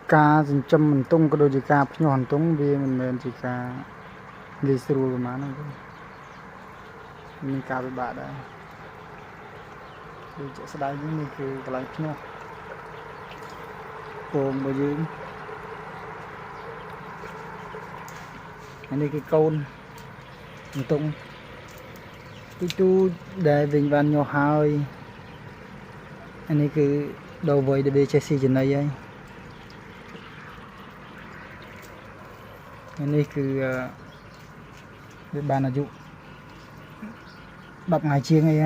Cá dừng châm mình tung cái đôi chỉ cá nhỏ hẳn tung vì mình chỉ cá đi sưu rồi mà nó mình cá với bạn đây đi chạy xe đáy những mình cứ cái lạnh nhỏ cồn bởi dưới anh đây cái côn mình tung cái chú để vinh văn nhỏ hơi anh ấy cứ đầu vơi để chạy xe trên này ấy anh ấy cứ biết bàn là dụ đọc ngày chiêng ấy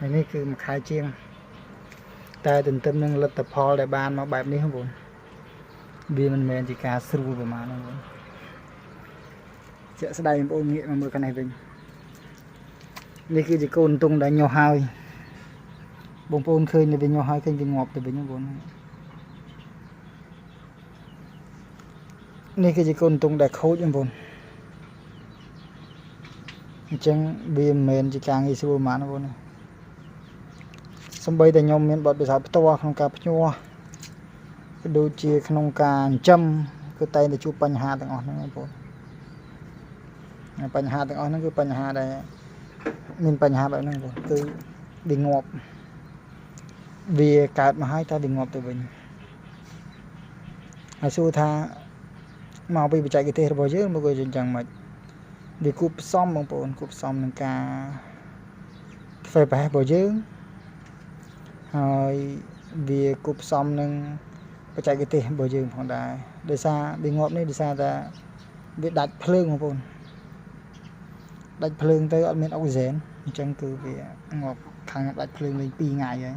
anh ấy cứ một hai chiêng ta tình tâm nâng lật tập phò để bàn mà bài này không buồn vì mình chỉ cá sưu của mà nó buồn sẽ đây ôn nghĩa mà mưa cái này mình đây cứ chỉ côn tung đã nhỏ hai bông ôn khơi này với nhỏ hai kênh ngọt từ với nhau buồn đây cái chỉ côn tung đã khối trong buồn chẳng vì mình chỉ càng nghĩ sưu mà nó buồn xong bây giờ nhóm miền bọt bị sạp to không cà nhua đôi chia không cà châm cái tay để chụp bánh hà từng ngọn nó buồn bánh hà từng ngọn nó cứ bánh hà đây mình bánh hà vậy nó cứ bị ngọt vì cả mà hai ta bị ngọt từ mình hồi xưa tha mau bị chạy cái thế bao giờ mà người chẳng mệt vì cúp xong bằng buồn cúp xong nâng ca phải phải bao giờ rồi vì cúp xong nâng chạy cái thế bao giờ phòng đài để xa bị ngọt này để xa ra bị đặt phơi mà buồn đặt phơi tới ở miền Âu Dền chẳng cứ vì ngọt thằng đặt phơi lên pi ngày vậy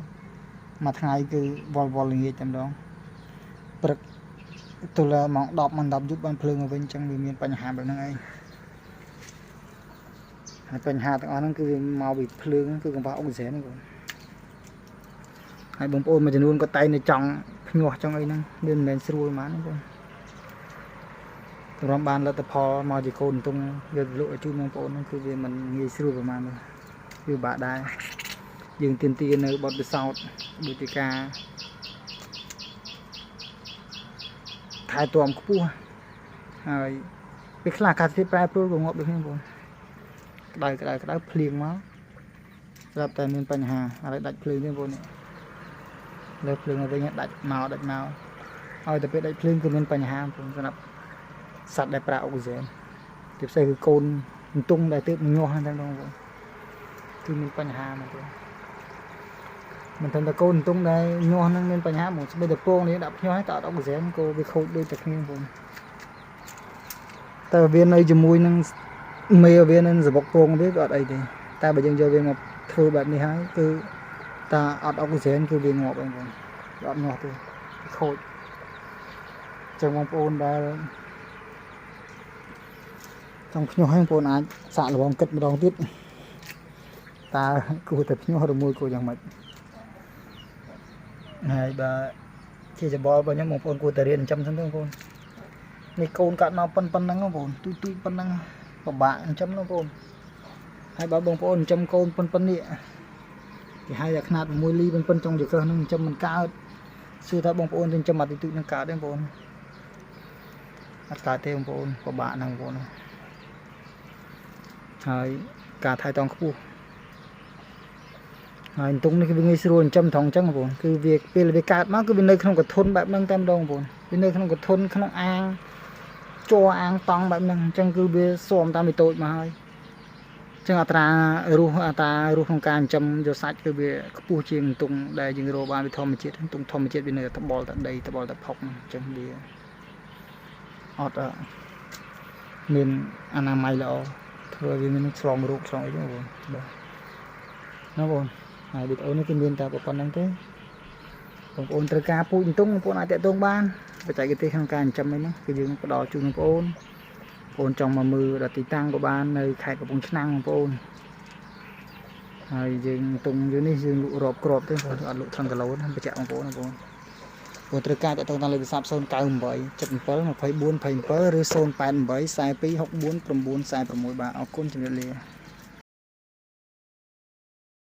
mà thằng cứ vol vol lên trong đó bật tôi là mong đọc mình đọc giúp bạn phơi ở bên trong miền Pành Hàแบบนั้นเองPành Hàตรงนั้นคือmàu bị phơiคือของพระองค์เสนให้បងប្អូនមួយចំនួនក៏តែនៅចង់ភ្ញាស់ចង់អីហ្នឹងមានមិនមែនស្រួលហ្មងបងរំបានលទ្ធផលមកជាកូនទុំយកលក់ឲ្យជូនបងប្អូនហ្នឹងគឺវាមិនងាយស្រួលប្រហែលទេវាបាក់ដែរយើងទៀមទានៅបទពិសោធន៍ដូចជាការថែទាំខ្ពស់ហើយពេលខ្លះការធ្វើប្រែប្រួលក៏ងាប់ដូចនេះបងក្តៅភ្លៀងមកស្រាប់តែមានបញ្ហាហើយដាច់ភ្លើងទេបងនេះលើភ្លើងវិញដាច់មកឲ្យតែពេលដាច់ភ្លើងគឺមានបញ្ហាបងសម្រាប់សត្វដែលប្រើអុកស៊ីហ្សែនទីផ្សេងគឺកូនទង់ដែលទើបញាស់ហ្នឹងបងគឺមានបញ្ហាមកបងមិនថាកូនទង់ដែលញាស់ហ្នឹងមានបញ្ហាមកស្បែកតែពងនេះដាក់ញាស់តើអុកស៊ីហ្សែនក៏វាខូចដូចតែគ្នាបងតែវានៅជាមួយនឹងមេវានឹងសបុកពងវាក៏អត់អីទេតែបើយើងយកវាមកធ្វើបែបនេះហើយគឺតាអត់អុកស៊ីហ្សែនគឺវាងាប់បងអត់ញាស់ទេខូចចឹងបងប្អូនដែលចង់ភ្ញាស់ឲ្យបងប្អូនអាចសាកល្បងគិតម្ដងទៀតតើគួរតែភ្ញាស់ឬមួយគួរយ៉ាងម៉េចហើយបើជាច្បល់របស់ខ្ញុំបងប្អូនគួរតែរៀនចិញ្ចឹមសិនទៅបងប្អូននេះកូនកាត់មកប៉ុណ្ណឹងបងប្អូនទូចប៉ុណ្ណឹងពិបាកចិញ្ចឹមបងប្អូនហើយបើបងប្អូនចិញ្ចឹមកូនប៉ុណ្នេះគេហៅថាຂະຫນາດ6លីប៉ុណ្ចុងចង្កឹះនឹងចិញ្ចឹមមិនកើតសួរថាបងប្អូនចិញ្ចឹមអត់ទីទូចនឹងកើតទេបងប្អូនអត់កើតទេបងប្អូនពិបាកណាស់បងប្អូនហើយការថែទាំខ្ពស់ហើយតុងនេះគឺវាងាយស្រួលចិញ្ចឹមត្រង់អញ្ចឹងបងប្អូនគឺវាពេលវាកើតមកគឺវានៅក្នុងកធុនបែបហ្នឹងតែម្ដងបងប្អូនវានៅក្នុងកធុនក្នុងអាងជ័រអាងតង់បែបហ្នឹងអញ្ចឹងគឺវាស៊ាំតាមវាតូចមកហើយអញ្ចឹងអត្រារស់ក្នុងការចិញ្ចឹមយកសាច់គឺវាខ្ពស់ជាងតុងដែលយើងរកបានពីធម្មជាតិតុងធម្មជាតិវានៅតែត្បល់តែដីត្បល់តែផុកអញ្ចឹងវាអត់មានអនាម័យល្អធ្វើវាមានឆ្លងរោគឆ្លងអីហ្នឹងបងបាទណាបងហើយវីដេអូនេះគឺមានតែប៉ុណ្្នឹងទេបងប្អូនត្រូវការពូជតុងបងប្អូនអាចតាក់ទងបានបច្ចេកទេសក្នុងការចិញ្ចឹមហ្នឹងគឺយើងផ្ដល់ជូនបងប្អូនចង់មកមើលដល់ទីតាំងក៏បាននៅខេត្តកំពង់ឆ្នាំងបងប្អូនហើយយើងតុងយើងនេះយើងលក់រាប់គ្រាប់ទេបងអត់លក់ថងគីឡូទេបញ្ជាក់បងប្អូនបងត្រូវការតាក់ទងតាមលេខទូរស័ព្ទ098 77 24 27ឬ088 42 64 946បាទអរគុណជំរាបលា